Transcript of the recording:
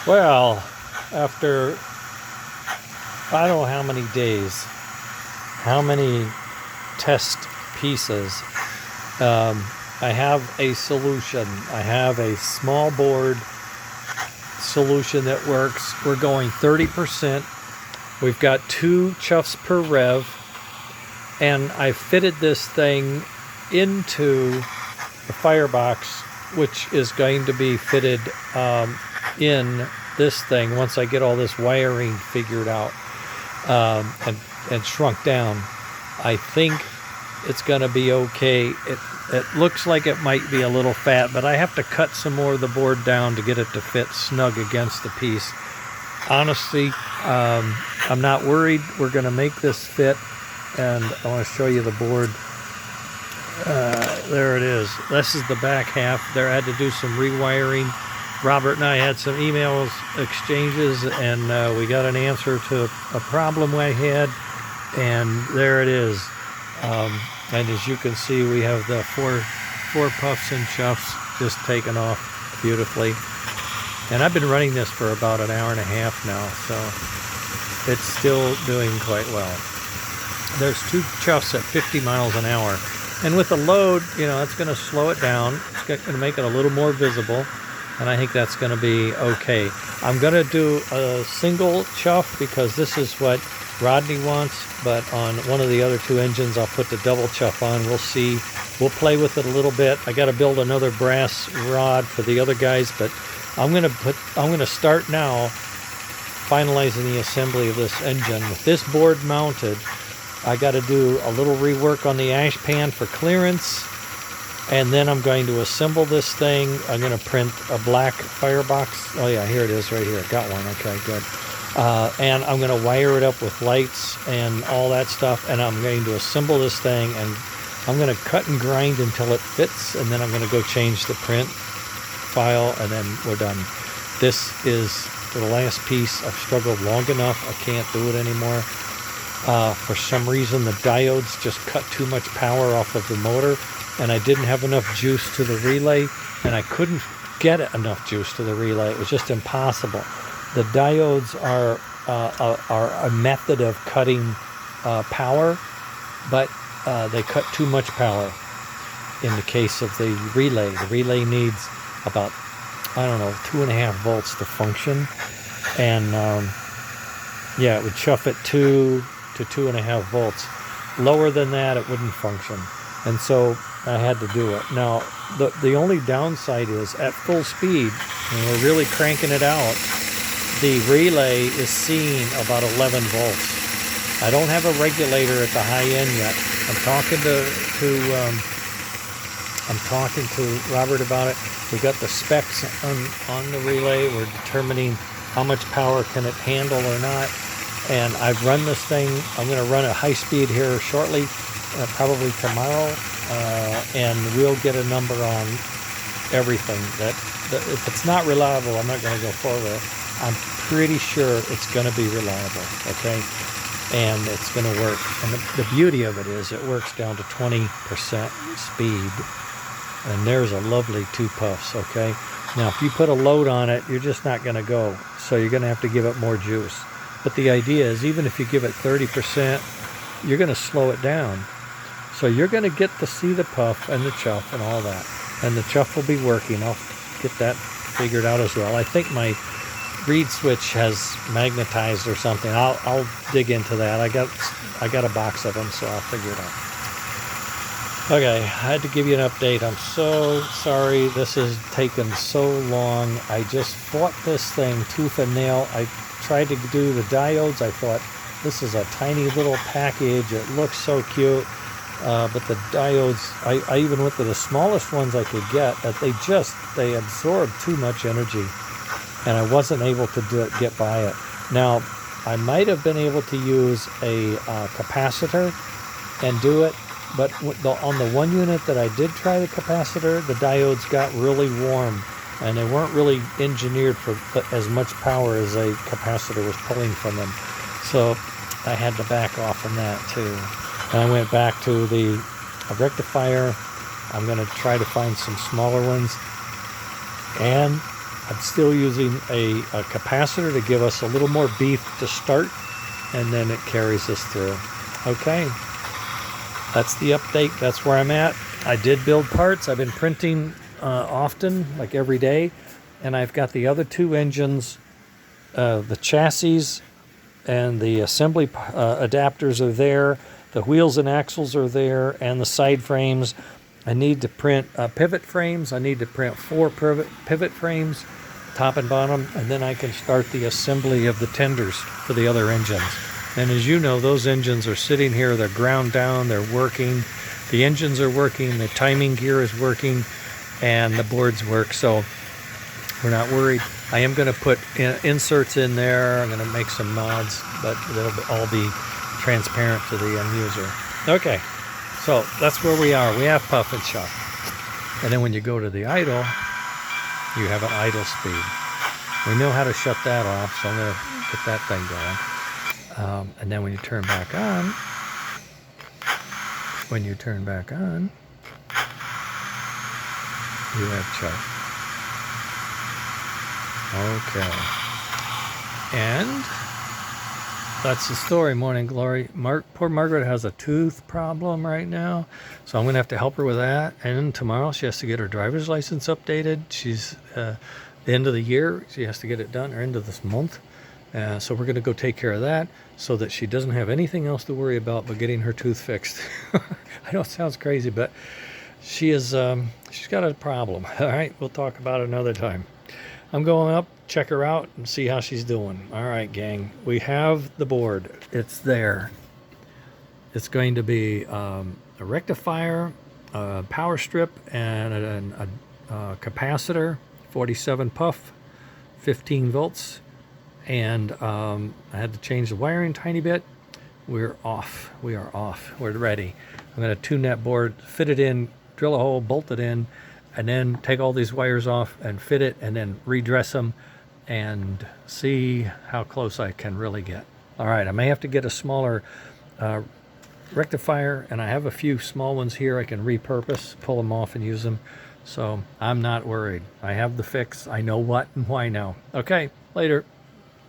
Well, after I don't know how many days, how many test pieces, I have a solution. I have a small board solution that works. We're going 30%. We've got 2 chuffs per rev, and I fitted this thing into the firebox, which is going to be fitted in this thing once I get all this wiring figured out and shrunk down. I think it's going to be okay. It looks like it might be a little fat, but I have to cut some more of the board down to get it to fit snug against the piece. Honestly, I'm not worried. We're going to make this fit, and I want to show you the board. There it is. This is the back half. There, I had to do some rewiring. Robert and I had some emails exchanges, and we got an answer to a problem I had, and there it is. And as you can see, we have the four puffs and chuffs just taken off beautifully. And I've been running this for about an hour and a half now, so it's still doing quite well. There's 2 chuffs at 50 miles an hour. And with the load, you know, it's going to slow it down. It's going to make it a little more visible. And I think that's going to be okay. I'm going to do a single chuff because this is what Rodney wants, but on one of the other 2 engines I'll put the double chuff on. We'll see. We'll play with it a little bit. I got to build another brass rod for the other guys, but I'm going to start now finalizing the assembly of this engine. With this board mounted, I got to do a little rework on the ash pan for clearance, and then I'm going to assemble this thing. I'm going to print a black firebox. Oh yeah, here it is right here. Got one. Okay, good. And I'm going to wire it up with lights and all that stuff, and I'm going to assemble this thing, and I'm going to cut and grind until it fits, and then I'm going to go change the print file, and then we're done. This is the last piece. I've struggled long enough. I can't do it anymore. For some reason, the diodes just cut too much power off of the motor, and I didn't have enough juice to the relay, and I couldn't get enough juice to the relay. It was just impossible. The diodes are a method of cutting power, but they cut too much power in the case of the relay. The relay needs about, I don't know, 2.5 volts to function. And yeah, it would chuff at 2 to 2.5 volts. Lower than that, it wouldn't function. And so I had to do it. Now, the only downside is at full speed, when we're really cranking it out, the relay is seeing about 11 volts. I don't have a regulator at the high end yet. I'm talking to Robert about it. We got the specs on the relay. We're determining how much power can it handle or not. And I've run this thing. I'm going to run a high speed here shortly, probably tomorrow, and we'll get a number on everything. That if it's not reliable, I'm not going to go forward. I'm pretty sure it's going to be reliable, okay? And it's going to work. And the beauty of it is it works down to 20% speed. And there's a lovely 2 puffs, okay? Now, if you put a load on it, you're just not going to go. So you're going to have to give it more juice. But the idea is even if you give it 30%, you're going to slow it down. So you're going to get to see the puff and the chuff and all that. And the chuff will be working. I'll get that figured out as well. I think my reed switch has magnetized or something. I'll dig into that. I got a box of them, so I'll figure it out. Okay, I had to give you an update. I'm so sorry this has taken so long. I just fought this thing tooth and nail. I tried to do the diodes. I thought this is a tiny little package. It looks so cute. But the diodes, I even went to the smallest ones I could get. They absorb too much energy, and I wasn't able to get by it. Now, I might have been able to use a capacitor and do it, but on the one unit that I did try the capacitor, the diodes got really warm, and they weren't really engineered for as much power as a capacitor was pulling from them. So I had to back off from that too. And I went back to the rectifier. I'm going to try to find some smaller ones. And I'm still using a capacitor to give us a little more beef to start, and then it carries us through. Okay, that's the update. That's where I'm at. I did build parts. I've been printing often, like every day, and I've got the other two engines, the chassis and the assembly adapters are there. The wheels and axles are there, and the side frames. I need to print pivot frames. I need to print 4 pivot frames, top and bottom, and then I can start the assembly of the tenders for the other engines. And as you know, those engines are sitting here. They're ground down. They're working. The engines are working. The timing gear is working, and the boards work. So we're not worried. I am going to put inserts in there. I'm going to make some mods, but they'll all be transparent to the end user. Okay, so that's where we are. We have puff and chuck. And then when you go to the idle, you have an idle speed. We know how to shut that off, so I'm going to get that thing going. And then when you turn back on, you have chuck. Okay. And that's the story, Morning Glory. Poor Margaret has a tooth problem right now, so I'm going to have to help her with that. And tomorrow she has to get her driver's license updated. She's the end of the year. She has to get it done, or end of this month. So we're going to go take care of that so that she doesn't have anything else to worry about but getting her tooth fixed. I know it sounds crazy, but she's got a problem. All right, we'll talk about it another time. I'm going up, check her out, and see how she's doing. All right, gang. We have the board. It's there. It's going to be a rectifier, a power strip, and a capacitor, 47 puff, 15 volts. And I had to change the wiring a tiny bit. We're off. We are off. We're ready. I'm going to tune that board, fit it in, drill a hole, bolt it in, and then take all these wires off and fit it, and then redress them and see how close I can really get. All right, I may have to get a smaller rectifier, and I have a few small ones here I can repurpose, pull them off and use them. So I'm not worried. I have the fix. I know what and why now. Okay, later.